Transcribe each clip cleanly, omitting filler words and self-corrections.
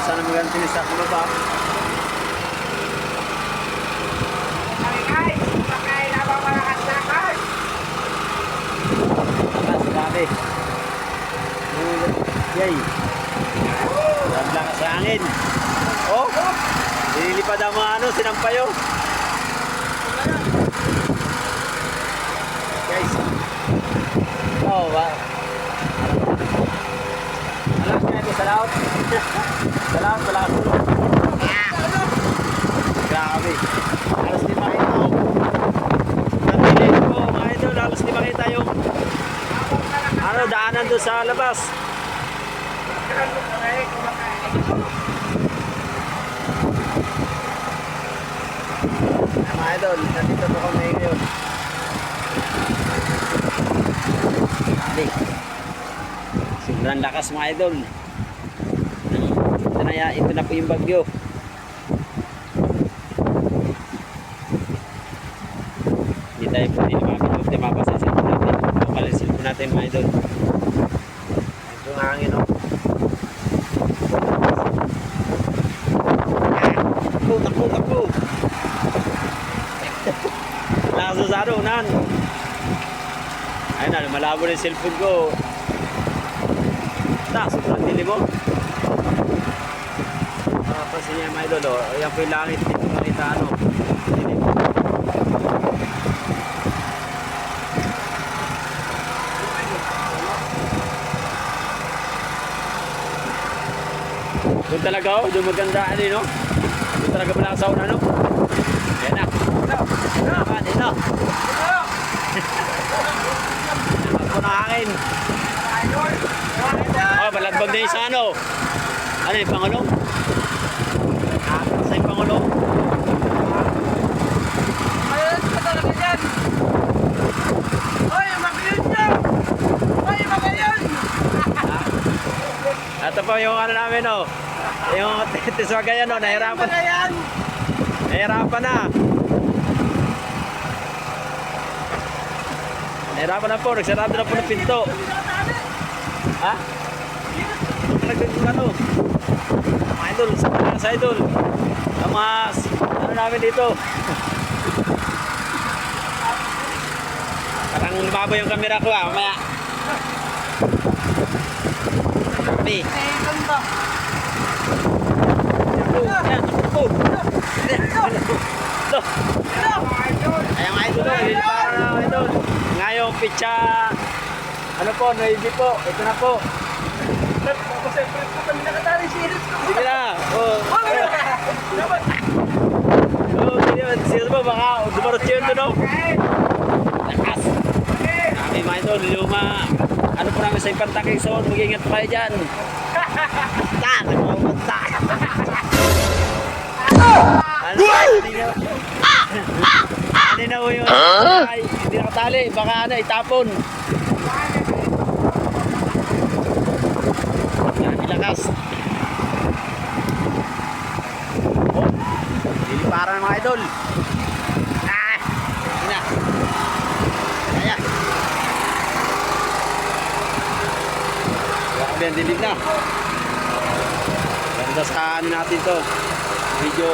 sana maganti sa baba. Grabe. Yay. Lakas sa hangin. Oh. Nililipad ang mga sinampayo. Guys. Oh, ba. Alam niya ito sa laot. Sa laot, wala ka tulog. Grabe. Alas 5 ito. Nandilin po mga idol. Alas 5 kita yung daanan doon sa labas. Mga idol, nandito po kami ngayon. Sobrang lakas mga idol. Ito na po yung bagyo. Hindi tayo po hindi mapasa sa cellphone natin. Mapala yung cellphone natin mga idol. Ito ang hangin o. Takbo. Nakasusado unahan. Ayun na, malabo na yung cellphone ko. Sobrang dilim mo. Papansin niya mga idol, ayan po yung langit, dito makita dilim. Doon talaga doon maganda no? Doon talaga pala sa una Ayan na. Dito. Ako na hangin. Balagbag na yung sa ano yung Pangulo? Sa yung Pangulo? Ayun, ka talaga dyan! Hoy, magayon dyan! Hoy, magayon! Ito po yung namin yung tiswagayan nahirapan na po, nagsarado na po ng pinto. Ha? Mga idol, sa idol ang mga namin dito. Parang lumabo yung camera ko mamaya. Kami ayang idol idol ngayong pitsa po, noisy po, ito na po. Sige na. Sige po, baka dumarot yun doon. Lakas. Kami mga idol, luma. Ano po namin sa Ipantaking Zone, mag-ingat po kayo dyan. Ano na po yun? Hindi nakatali, baka itapon. Lakas. Liliparan ng mga idol. Yun na. Kaya. Grabe ang dilig na. Ganda sa natin to. Video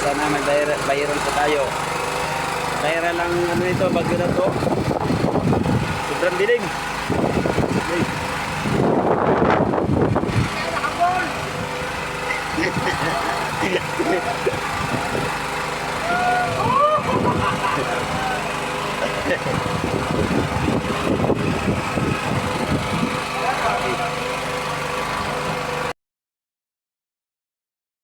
sana mag-viral pa tayo. Viral lang ito, bagyo na to. Sobrang dilig. Okay. Hehehe